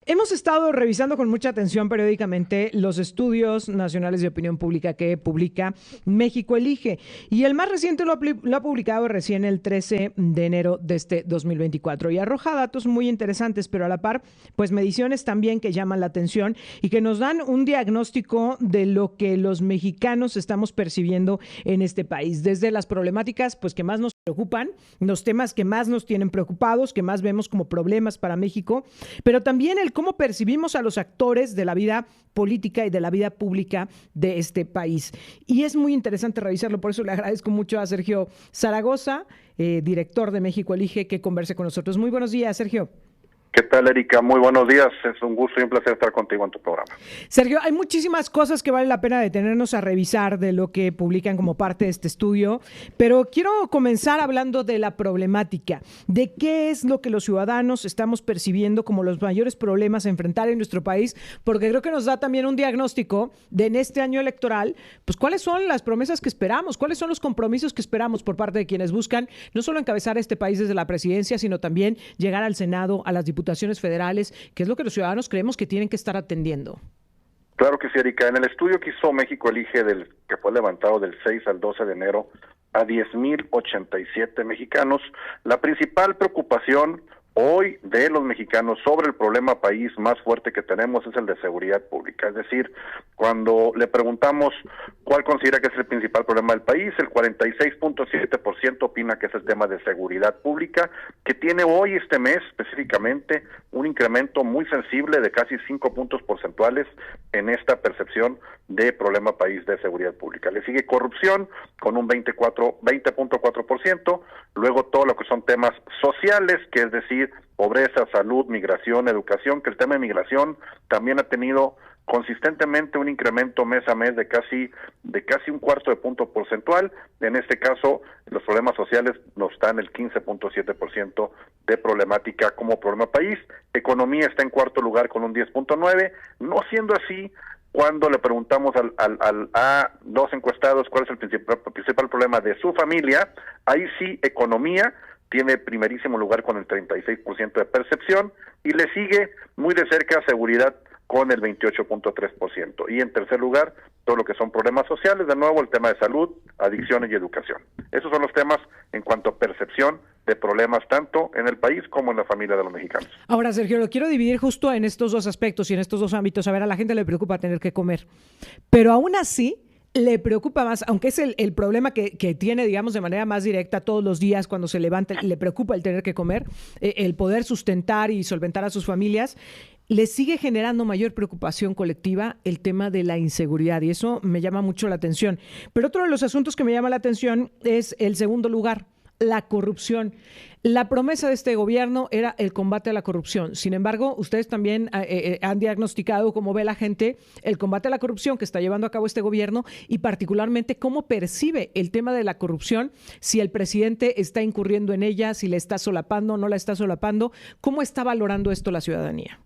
Hemos estado revisando con mucha atención periódicamente los estudios nacionales de opinión pública que publica México Elige, y el más reciente lo ha publicado recién el 13 de enero de este 2024 y arroja datos muy interesantes, pero a la par, pues mediciones también que llaman la atención y que nos dan un diagnóstico de lo que los mexicanos estamos percibiendo en este país, desde las problemáticas pues que más nos preocupan, los temas que más nos tienen preocupados, que más vemos como problemas para México, pero también el cómo percibimos a los actores de la vida política y de la vida pública de este país. Y es muy interesante revisarlo, por eso le agradezco mucho a Sergio Zaragoza, director de México Elige, que converse con nosotros. Muy buenos días, Sergio. ¿Qué tal, Erika? Muy buenos días. Es un gusto y un placer estar contigo en tu programa. Sergio, hay muchísimas cosas que vale la pena detenernos a revisar de lo que publican como parte de este estudio, pero quiero comenzar hablando de la problemática, de qué es lo que los ciudadanos estamos percibiendo como los mayores problemas a enfrentar en nuestro país, porque creo que nos da también un diagnóstico de en este año electoral, pues cuáles son las promesas que esperamos, cuáles son los compromisos que esperamos por parte de quienes buscan no solo encabezar este país desde la presidencia, sino también llegar al Senado, a las diputaciones federales, que es lo que los ciudadanos creemos que tienen que estar atendiendo. Claro que sí, Erika. En el estudio que hizo México Elige, que fue levantado del 6 al 12 de enero a 10,087 mexicanos, la principal preocupación hoy de los mexicanos sobre el problema país más fuerte que tenemos es el de seguridad pública. Es decir, cuando le preguntamos cuál considera que es el principal problema del país, el 46.7% opina que es el tema de seguridad pública, que tiene hoy este mes específicamente un incremento muy sensible de casi 5 puntos porcentuales en esta percepción de problema país de seguridad pública. Le sigue corrupción con un 20.4%, luego todo lo que son temas sociales, que es decir, pobreza, salud, migración, educación, que el tema de migración también ha tenido consistentemente un incremento mes a mes de casi un cuarto de punto porcentual. En este caso, los problemas sociales nos dan el 15.7% de problemática como problema país. Economía está en cuarto lugar con un 10.9%, no siendo así. Cuando le preguntamos a dos encuestados cuál es el principal problema de su familia, ahí sí, economía tiene primerísimo lugar con el 36% de percepción, y le sigue muy de cerca seguridad con el 28.3%. Y en tercer lugar, todo lo que son problemas sociales, de nuevo el tema de salud, adicciones y educación. Esos son los temas en cuanto a percepción de problemas tanto en el país como en la familia de los mexicanos. Ahora, Sergio, lo quiero dividir justo en estos dos aspectos y en estos dos ámbitos. A ver, a la gente le preocupa tener que comer, pero aún así le preocupa más, aunque es el problema que tiene, digamos, de manera más directa todos los días cuando se levanta, le preocupa el tener que comer, el poder sustentar y solventar a sus familias, le sigue generando mayor preocupación colectiva el tema de la inseguridad, y eso me llama mucho la atención. Pero otro de los asuntos que me llama la atención es el segundo lugar, la corrupción. La promesa de este gobierno era el combate a la corrupción. Sin embargo, ustedes también han diagnosticado cómo ve la gente el combate a la corrupción que está llevando a cabo este gobierno, y particularmente cómo percibe el tema de la corrupción, si el presidente está incurriendo en ella, si la está solapando, no la está solapando. ¿Cómo está valorando esto la ciudadanía?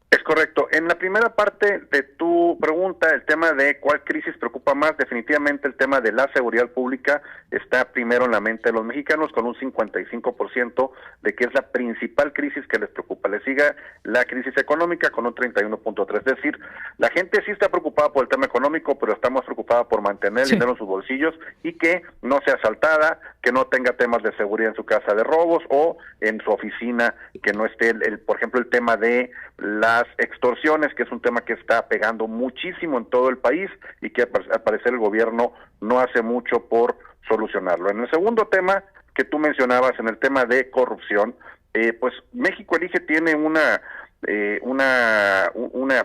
Es correcto. En la primera parte de tu pregunta, el tema de cuál crisis preocupa más, definitivamente el tema de la seguridad pública está primero en la mente de los mexicanos, con un 55% de que es la principal crisis que les preocupa. Le sigue la crisis económica con un 31.3%. Es decir, la gente sí está preocupada por el tema económico, pero está más preocupada por mantener el dinero en sus bolsillos y que no sea asaltada, que no tenga temas de seguridad en su casa de robos o en su oficina, que no esté, por ejemplo, el tema de las extorsiones, que es un tema que está pegando muchísimo en todo el país y que al parecer el gobierno no hace mucho por solucionarlo. En el segundo tema que tú mencionabas, en el tema de corrupción, pues México Elige tiene una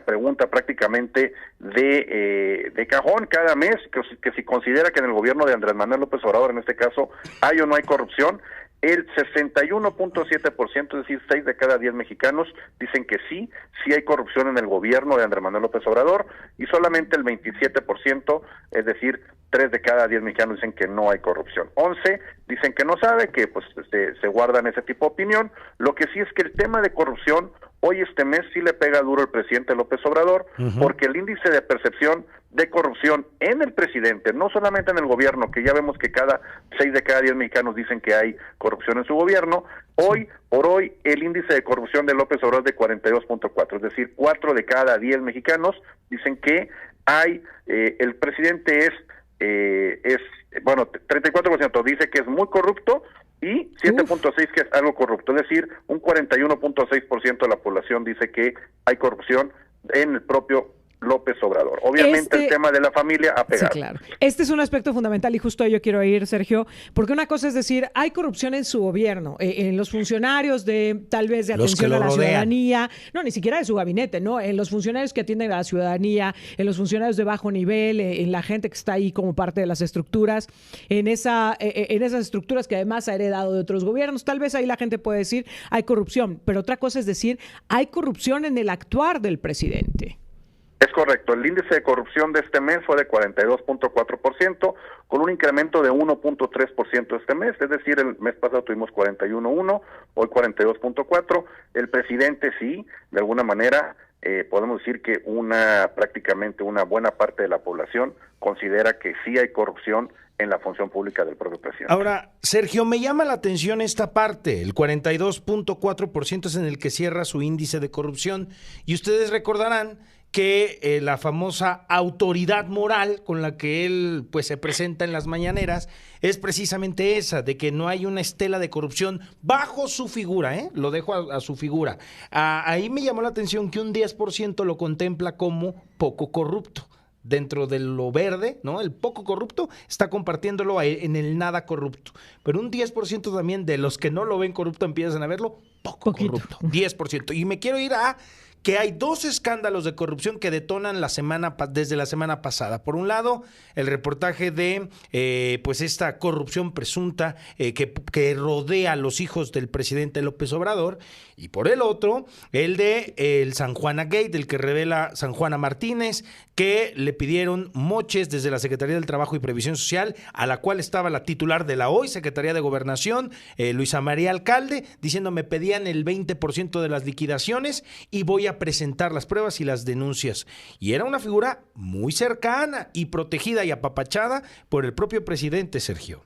pregunta prácticamente de cajón cada mes, que si considera que en el gobierno de Andrés Manuel López Obrador, en este caso, hay o no hay corrupción. El 61.7%, es decir, 6 de cada 10 mexicanos, dicen que sí hay corrupción en el gobierno de Andrés Manuel López Obrador, y solamente el 27%, es decir, 3 de cada 10 mexicanos dicen que no hay corrupción. 11 dicen que no sabe, que pues se guardan ese tipo de opinión. Lo que sí es que el tema de corrupción hoy este mes sí le pega duro el presidente López Obrador, porque el índice de percepción de corrupción en el presidente, no solamente en el gobierno, que ya vemos que 6 de cada 10 mexicanos dicen que hay corrupción en su gobierno, por hoy el índice de corrupción de López Obrador es de 42.4, es decir, 4 de cada 10 mexicanos dicen que hay, el presidente es 34% dice que es muy corrupto y 7.6 que es algo corrupto, es decir, un 41.6% de la población dice que hay corrupción en el propio López Obrador. Obviamente el tema de la familia ha pegado. Sí, claro. Este es un aspecto fundamental y justo a ello quiero ir, Sergio, porque una cosa es decir, hay corrupción en su gobierno, en los funcionarios de tal vez de atención a la ciudadanía, no, ni siquiera de su gabinete, ¿no? En los funcionarios que atienden a la ciudadanía, en los funcionarios de bajo nivel, en la gente que está ahí como parte de las estructuras, en esas estructuras que además ha heredado de otros gobiernos. Tal vez ahí la gente puede decir, hay corrupción, pero otra cosa es decir, hay corrupción en el actuar del presidente. Es correcto, el índice de corrupción de este mes fue de 42.4%, con un incremento de 1.3% este mes, es decir, el mes pasado tuvimos 41.1, hoy 42.4%, el presidente sí, de alguna manera, podemos decir que prácticamente una buena parte de la población considera que sí hay corrupción en la función pública del propio presidente. Ahora, Sergio, me llama la atención esta parte, el 42.4% es en el que cierra su índice de corrupción, y ustedes recordarán que la famosa autoridad moral con la que él pues se presenta en las mañaneras es precisamente esa, de que no hay una estela de corrupción bajo su figura, lo dejo a su figura. Ahí me llamó la atención que un 10% lo contempla como poco corrupto. Dentro de lo verde, ¿no? El poco corrupto está compartiéndolo en el nada corrupto. Pero un 10% también de los que no lo ven corrupto empiezan a verlo poco corrupto. 10%. Y me quiero ir a que hay 2 escándalos de corrupción que detonan desde la semana pasada. Por un lado, el reportaje de pues esta corrupción presunta que rodea a los hijos del presidente López Obrador, y por el otro, el de el San Juana Gate, el que revela San Juana Martínez, que le pidieron moches desde la Secretaría del Trabajo y Previsión Social, a la cual estaba la titular de la hoy Secretaría de Gobernación, Luisa María Alcalde, diciendo me pedían el 20% de las liquidaciones y voy a presentar las pruebas y las denuncias. Y era una figura muy cercana y protegida y apapachada por el propio presidente, Sergio.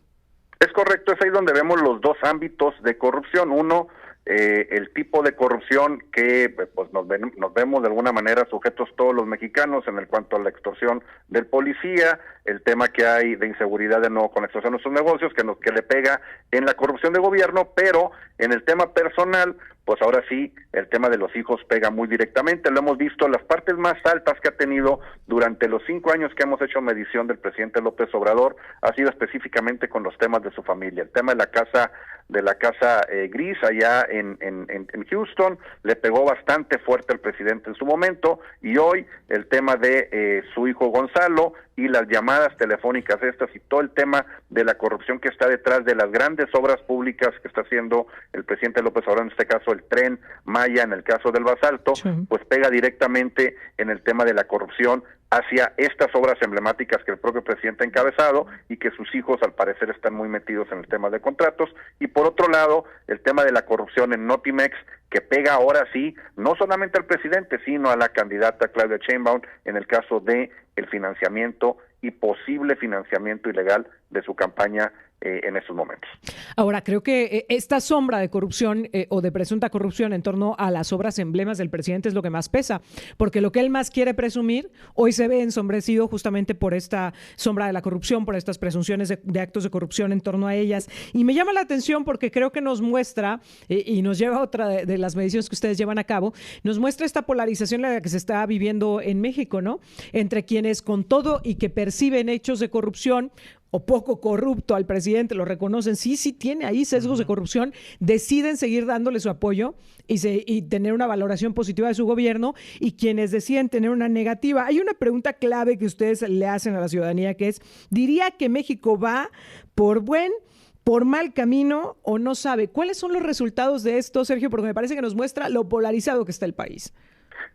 Es correcto, es ahí donde vemos los 2 ámbitos de corrupción. Uno, el tipo de corrupción que pues nos vemos de alguna manera sujetos todos los mexicanos en el cuanto a la extorsión del policía, el tema que hay de inseguridad de nuevo con la extorsión de sus negocios, que le pega en la corrupción de gobierno, pero en el tema personal, pues ahora sí, el tema de los hijos pega muy directamente. Lo hemos visto, las partes más altas que ha tenido durante los 5 años que hemos hecho medición del presidente López Obrador ha sido específicamente con los temas de su familia. El tema de la casa gris allá en Houston le pegó bastante fuerte al presidente en su momento, y hoy el tema de su hijo Gonzalo y las llamadas telefónicas estas y todo el tema de la corrupción que está detrás de las grandes obras públicas que está haciendo el presidente López Obrador, en este caso el Tren Maya, en el caso del Basalto, pues pega directamente en el tema de la corrupción hacia estas obras emblemáticas que el propio presidente ha encabezado y que sus hijos al parecer están muy metidos en el tema de contratos. Y por otro lado, el tema de la corrupción en Notimex, que pega ahora sí, no solamente al presidente, sino a la candidata Claudia Sheinbaum en el caso de el financiamiento y posible financiamiento ilegal de su campaña en estos momentos. Ahora, creo que esta sombra de corrupción o de presunta corrupción en torno a las obras emblemas del presidente es lo que más pesa, porque lo que él más quiere presumir hoy se ve ensombrecido justamente por esta sombra de la corrupción, por estas presunciones de actos de corrupción en torno a ellas. Y me llama la atención porque creo que nos muestra, y nos lleva a otra de las mediciones que ustedes llevan a cabo, nos muestra esta polarización en la que se está viviendo en México, ¿no? Entre quienes con todo y que perciben hechos de corrupción o poco corrupto al presidente, lo reconocen, sí tiene ahí sesgos de corrupción, deciden seguir dándole su apoyo y tener una valoración positiva de su gobierno, y quienes deciden tener una negativa. Hay una pregunta clave que ustedes le hacen a la ciudadanía, que es, ¿diría que México va por mal camino o no sabe? ¿Cuáles son los resultados de esto, Sergio? Porque me parece que nos muestra lo polarizado que está el país.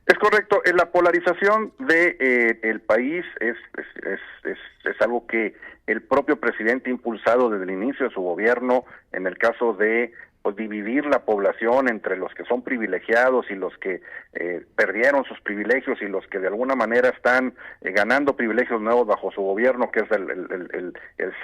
Es correcto, la polarización de el país es algo que el propio presidente ha impulsado desde el inicio de su gobierno, en el caso de pues dividir la población entre los que son privilegiados y los que perdieron sus privilegios y los que de alguna manera están ganando privilegios nuevos bajo su gobierno, que es el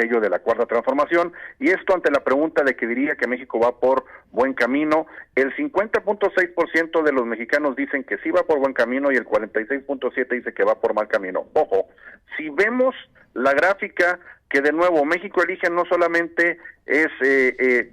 sello de la Cuarta Transformación. Y esto ante la pregunta de que diría que México va por buen camino, el 50.6% de los mexicanos dicen que sí va por buen camino y el 46.7% dice que va por mal camino. Ojo, si vemos la gráfica, que de nuevo México Elige no solamente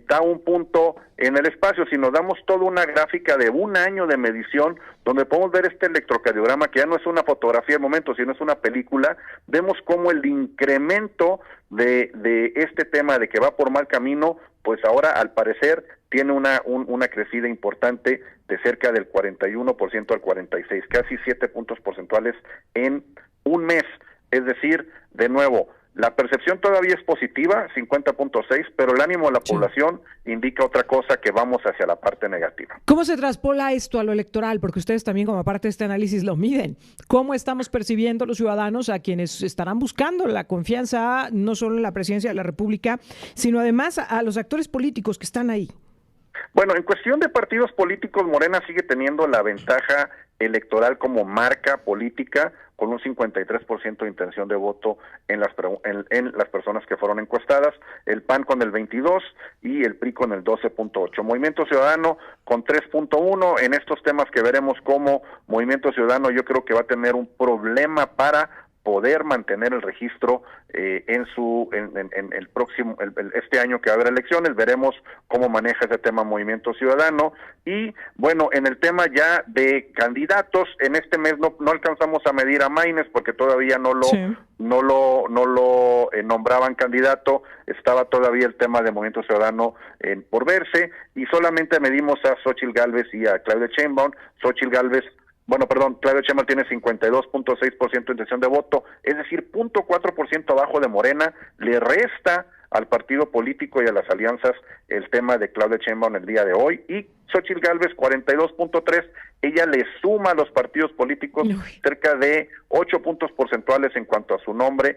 da un punto en el espacio, sino damos toda una gráfica de un año de medición, donde podemos ver este electrocardiograma, que ya no es una fotografía al momento, sino es una película. Vemos cómo el incremento de este tema de que va por mal camino, pues ahora al parecer tiene una crecida importante de cerca del 41% al 46%, casi 7 puntos porcentuales en un mes. Es decir, de nuevo, la percepción todavía es positiva, 50.6, pero el ánimo de la población indica otra cosa, que vamos hacia la parte negativa. ¿Cómo se traspola esto a lo electoral? Porque ustedes también, como parte de este análisis, lo miden. ¿Cómo estamos percibiendo los ciudadanos a quienes estarán buscando la confianza, no solo en la presidencia de la República, sino además a los actores políticos que están ahí? Bueno, en cuestión de partidos políticos, Morena sigue teniendo la ventaja electoral como marca política, con un 53% de intención de voto en las personas que fueron encuestadas, el PAN con el 22% y el PRI con el 12.8%. Movimiento Ciudadano con 3.1%. En estos temas que veremos como Movimiento Ciudadano, yo creo que va a tener un problema para poder mantener el registro en el próximo este año que va a haber elecciones. Veremos cómo maneja ese tema Movimiento Ciudadano. Y bueno, en el tema ya de candidatos, en este mes no alcanzamos a medir a Maínez porque todavía no lo nombraban candidato. Estaba todavía el tema de Movimiento Ciudadano por verse, y solamente medimos a Xóchitl Gálvez y a Claudia Sheinbaum. Claudia Sheinbaum tiene 52.6% de intención de voto, es decir, 0.4% abajo de Morena. Le resta al partido político y a las alianzas el tema de Claudia Sheinbaum el día de hoy, y Xóchitl Gálvez 42.3%, ella le suma a los partidos políticos cerca de 8 puntos porcentuales en cuanto a su nombre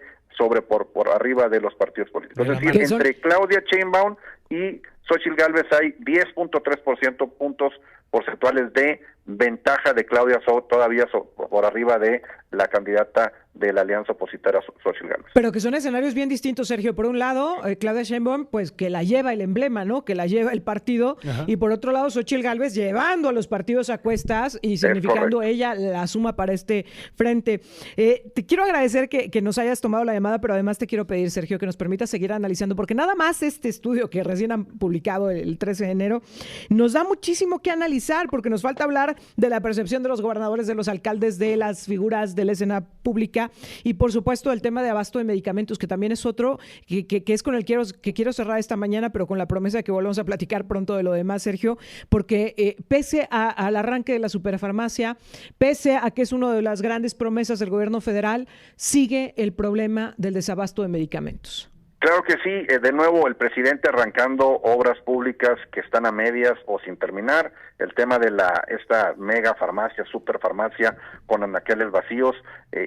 por arriba de los partidos políticos. Es decir, entre Claudia Sheinbaum y Xóchitl Gálvez hay 10.3% puntos porcentuales de ventaja de Claudia todavía por arriba de la candidata de la alianza opositora, Xóchitl Gálvez. Pero que son escenarios bien distintos, Sergio. Por un lado, Claudia Sheinbaum, pues que la lleva el emblema, ¿no? Que la lleva el partido. Ajá. Y por otro lado, Xóchitl Gálvez llevando a los partidos a cuestas y significando ella la suma para este frente. Te quiero agradecer que nos hayas tomado la llamada, pero además te quiero pedir, Sergio, que nos permitas seguir analizando, porque nada más este estudio que recién han publicado el 13 de enero nos da muchísimo que analizar, porque nos falta hablar de la percepción de los gobernadores, de los alcaldes, de las figuras de la escena pública, y por supuesto el tema de abasto de medicamentos, que también es otro que es con el que quiero cerrar esta mañana, pero con la promesa de que volvamos a platicar pronto de lo demás, Sergio, porque pese al arranque de la superfarmacia, pese a que es una de las grandes promesas del gobierno federal, sigue el problema del desabasto de medicamentos. Claro que sí, de nuevo el presidente arrancando obras públicas que están a medias o sin terminar, el tema de esta mega farmacia, superfarmacia con anaqueles vacíos,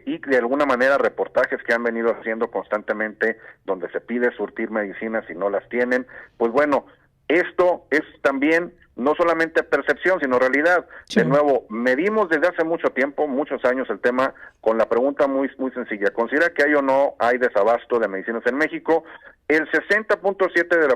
y de alguna manera reportajes que han venido haciendo constantemente donde se pide surtir medicinas y no las tienen. Pues bueno, esto es también no solamente percepción, sino realidad. Sí. De nuevo, medimos desde hace mucho tiempo, muchos años, el tema con la pregunta muy sencilla. ¿Considera que hay o no hay desabasto de medicinas en México? El 60.7% de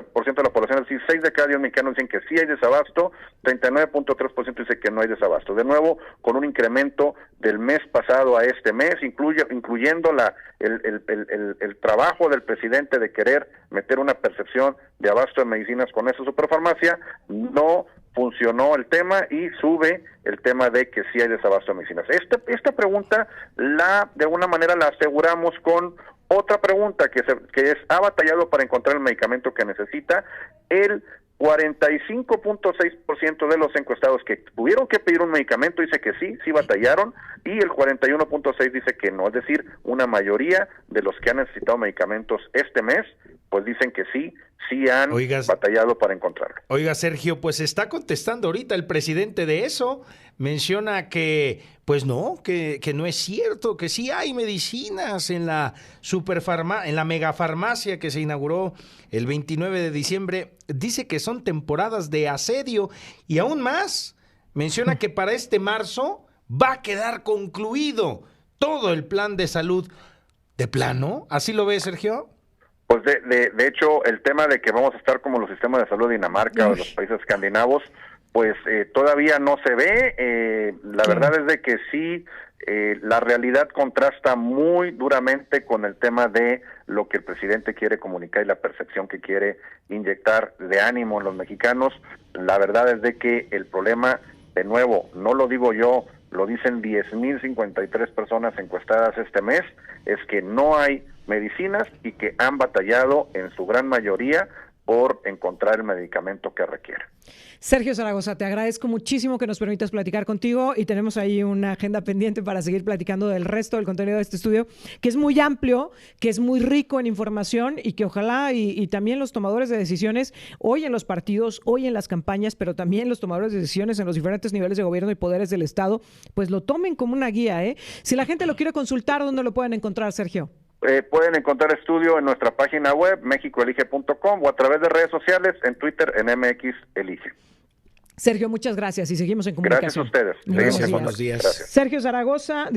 la población, es decir, 6 de cada 10 mexicanos dicen que sí hay desabasto, 39.3% dice que no hay desabasto. De nuevo, con un incremento del mes pasado a este mes, incluyendo el trabajo del presidente de querer meter una percepción de abasto de medicinas con esa superfarmacia, no funcionó el tema y sube el tema de que sí hay desabasto de medicinas. Esta pregunta de alguna manera la aseguramos con otra pregunta que ha batallado para encontrar el medicamento que necesita. El 45.6% de los encuestados que tuvieron que pedir un medicamento dice que sí batallaron, y el 41.6% dice que no, es decir, una mayoría de los que han necesitado medicamentos este mes pues dicen que sí han batallado para encontrarlo. Oiga, Sergio, pues está contestando ahorita el presidente de eso. Menciona que, pues no, que no es cierto, que sí hay medicinas en la en la megafarmacia que se inauguró el 29 de diciembre. Dice que son temporadas de asedio y aún más, menciona que para este marzo va a quedar concluido todo el plan de salud. ¿De plano? ¿Así lo ve, Sergio? Pues de hecho, el tema de que vamos a estar como los sistemas de salud de Dinamarca o los países escandinavos, pues todavía no se ve. La verdad es de que sí, la realidad contrasta muy duramente con el tema de lo que el presidente quiere comunicar y la percepción que quiere inyectar de ánimo en los mexicanos. La verdad es de que el problema, de nuevo, no lo digo yo, lo dicen 10,053 personas encuestadas este mes, es que no hay medicinas y que han batallado en su gran mayoría por encontrar el medicamento que requiere. Sergio Zaragoza, te agradezco muchísimo que nos permitas platicar contigo y tenemos ahí una agenda pendiente para seguir platicando del resto del contenido de este estudio, que es muy amplio, que es muy rico en información y que ojalá y también los tomadores de decisiones hoy en los partidos, hoy en las campañas, pero también los tomadores de decisiones en los diferentes niveles de gobierno y poderes del Estado, pues lo tomen como una guía, ¿eh? Si la gente lo quiere consultar, ¿dónde lo pueden encontrar, Sergio? Pueden encontrar estudio en nuestra página web, mexicoelige.com, o a través de redes sociales, en Twitter, en MX Elige. Sergio, muchas gracias y seguimos en comunicación. Gracias a ustedes. Gracias, buenos días. Gracias. Sergio Zaragoza.